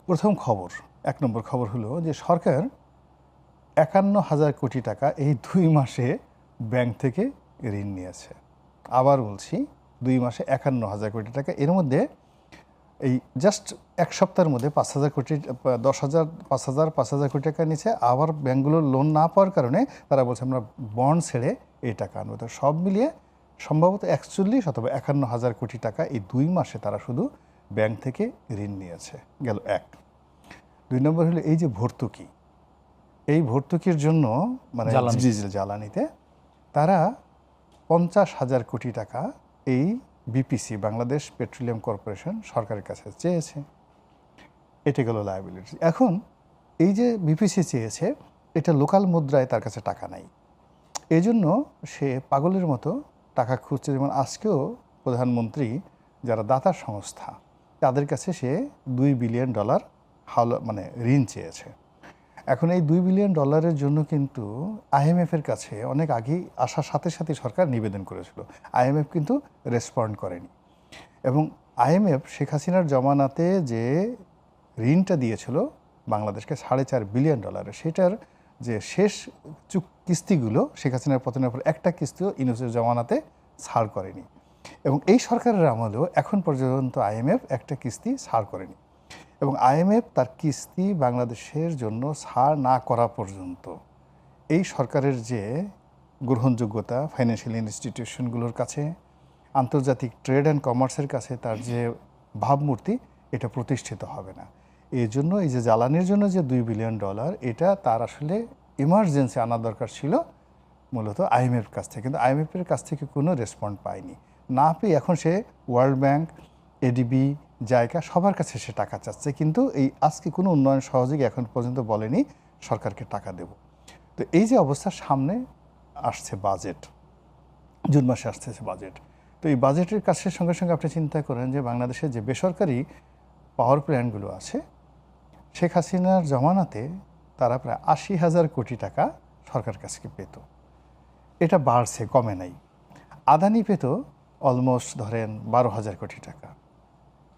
প্রথম খবর, ১ নম্বর খবর হলো যে সরকার ৫১,০০০ কোটি টাকা এই ২ মাসে ব্যাংক থেকে ঋণ নিয়েছে। আবার বলছি, ২ মাসে ৫১,০০০ কোটি টাকা। এর মধ্যে এই জাস্ট ১ সপ্তাহের মধ্যে ৫,০০০ কোটি, ১০,০০০, ৫,০০০ কোটি টাকা নিচ্ছে। আবার ব্যাংকগুলোর লোন না পাওয়ার কারণে তারা বলছে আমরা বন্ড ছেড়ে এই টাকা আনবো। তো সব মিলিয়ে সম্ভবত ৪১ অথবা ৫১,০০০ কোটি টাকা এই ২ মাসে তারা শুধু ব্যাংক থেকে ঋণ নিয়েছে। গেল ১। ২ নম্বর হলো এই যে ভর্তুকি, এই ভর্তুকির জন্য মানে ডিজেল জ্বালানিতে তারা ৫০,০০০ কোটি টাকা এই বিপিসি, বাংলাদেশ পেট্রোলিয়াম কর্পোরেশন, সরকারের কাছে চেয়েছে। এটা গেল লায়াবিলিটি। এখন এই যে বিপিসি চেয়েছে, এটা লোকাল মুদ্রায় তার কাছে টাকা নাই, এই জন্য সে পাগলের মতো টাকা খুঁজছে। যেমন আজকেও প্রধানমন্ত্রী যারা দাতা সংস্থা তাদের কাছে সে $২ বিলিয়ন মানে ঋণ চেয়েছে। এখন এই $২ বিলিয়ন জন্য কিন্তু আইএমএফের কাছে অনেক আগেই আসার সাথে সাথে সরকার নিবেদন করেছিল। আইএমএফ কিন্তু রেসপন্ড করেনি। এবং আইএমএফ শেখ হাসিনার জমানাতে যে ঋণটা দিয়েছিল বাংলাদেশকে $৪.৫ বিলিয়ন, সেটার যে শেষ কিস্তিগুলো শেখ হাসিনার পতনের পর একটা কিস্তিও ইউনূসের জমানাতে ছাড় করেনি। এবং এই সরকারের আমলেও এখন পর্যন্ত আইএমএফ একটা কিস্তি ছাড় করেনি। এবং আইএমএফ তার কিস্তি বাংলাদেশের জন্য ছাড় না করা পর্যন্ত এই সরকারের যে গ্রহণযোগ্যতা ফাইন্যান্সিয়াল ইনস্টিটিউশনগুলোর কাছে, আন্তর্জাতিক ট্রেড অ্যান্ড কমার্সের কাছে তার যে ভাবমূর্তি, এটা প্রতিষ্ঠিত হবে না। এই জন্য এই যে জ্বালানির জন্য যে $২ বিলিয়ন, এটা তার আসলে ইমার্জেন্সি আনা দরকার ছিল মূলত আইএমএফ কাছ থেকে, কিন্তু আইএমএফের কাছ থেকে কোনো রেসপন্ড পায়নি। না পেয়ে এখন সে ওয়ার্ল্ড ব্যাংক, এডিবি, জায়গা সবার কাছে সে টাকা চাচ্ছে, কিন্তু এই আজকে কোনো উন্নয়ন সহযোগী এখন পর্যন্ত বলেনি সরকারকে টাকা দেব। তো এই যে অবস্থা, সামনে আসছে বাজেট, জুন মাসে আসতেছে বাজেট। তো এই বাজেটের কাছের সঙ্গে সঙ্গে আপনি চিন্তা করেন যে বাংলাদেশের যে বেসরকারি পাওয়ার প্ল্যান্টগুলো আছে, শেখ হাসিনার জমানাতে তারা প্রায় ৮০,০০০ কোটি টাকা সরকার কাছে পেত। এটা বাড়ছে, কমে নাই। আদানি পেত অলমোস্ট ধরেন ১২,০০০ কোটি টাকা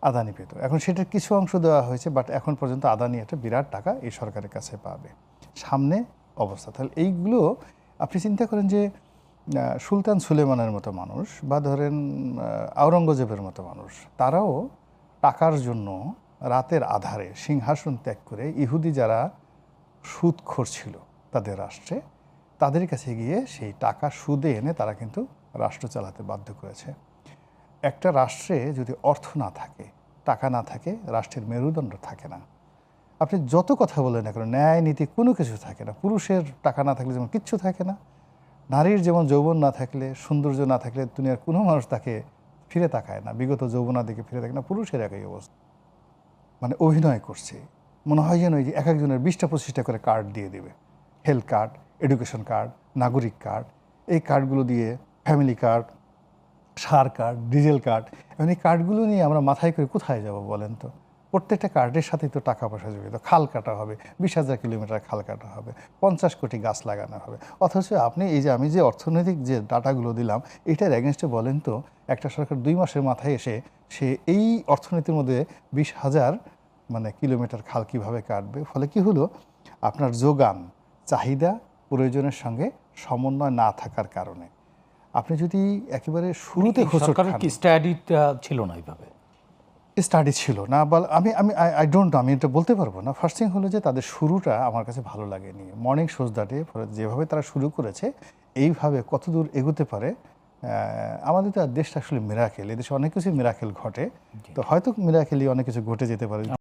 আদানি পেত। এখন সেটার কিছু অংশ দেওয়া হয়েছে, বাট এখন পর্যন্ত আদানি একটা বিরাট টাকা এই সরকারের কাছে পাবে। সামনে অবস্থা তাহলে এইগুলো আপনি চিন্তা করেন যে সুলতান সুলেমানের মতো মানুষ বা ধরেন আওরঙ্গজেবের মতো মানুষ, তারাও টাকার জন্য রাতের আধারে সিংহাসন ত্যাগ করে ইহুদি যারা সুদখোর ছিল তাদের রাষ্ট্রে, তাদের কাছে গিয়ে সেই টাকা সুদে এনে তারা কিন্তু রাষ্ট্র চালাতে বাধ্য করেছে। একটা রাষ্ট্রে যদি অর্থ না থাকে, টাকা না থাকে, রাষ্ট্রের মেরুদণ্ড থাকে না। আপনি যত কথা বলেন না কেন, ন্যায় নীতি কোনো কিছু থাকে না। পুরুষের টাকা না থাকলে যেমন কিচ্ছু থাকে না, নারীর যেমন যৌবন না থাকলে, সৌন্দর্য না থাকলে দুনিয়ার কোনো মানুষ তাকে ফিরে তাকায় না, বিগত যৌবনার দিকে ফিরে থাকে না। পুরুষের একই অবস্থা, মানে অভিনয় করছে, মনে হয় যেন যে এক একজনের ২০টা-২৫টা করে কার্ড দিয়ে দেবে, হেলথ কার্ড, এডুকেশন কার্ড, নাগরিক কার্ড। এই কার্ডগুলো দিয়ে ফ্যামিলি কার্ড, সার কার্ড, ডিজেল কার্ড, এবং এই কার্ডগুলো নিয়ে আমরা মাথায় করে কোথায় যাব বলেন তো? প্রত্যেকটা কার্ডের সাথেই তো টাকা পয়সা জড়িত। খাল কাটা হবে, ২০,০০০ কিলোমিটার খাল কাটা হবে, ৫০ কোটি গাছ লাগানো হবে। অথচ আপনি এই যে আমি যে অর্থনৈতিক যে ডাটাগুলো দিলাম, এটার এগেনস্টে বলেন তো একটা সরকার ২ মাসের মাথায় এসে সে এই অর্থনীতির মধ্যে ২০,০০০ মানে কিলোমিটার খাল কীভাবে কাটবে? ফলে কি হলো, আপনার যোগান চাহিদা প্রয়োজনের সঙ্গে সমন্বয় না থাকার কারণে আপনি যদি একেবারে শুরুতে সরকারের কি স্টাডি ছিল না, এইভাবে স্টাডি ছিল না আমি আমি আই ডোন্ট নো, আমি এটা বলতে পারবো না। ফার্স্ট থিং হলো যে তাদের শুরুটা আমার কাছে ভালো লাগেনি। মর্নিং শোজ দ্যাটে যেভাবে তারা শুরু করেছে, এইভাবে কত দূর এগোতে পারে। আমাদের তো দেশটা আসলে মিরাকেল, এদেশে অনেক কিছু মিরাকেল ঘটে, তো হয়তো মিরাকেলই অনেক কিছু ঘটে যেতে পারে।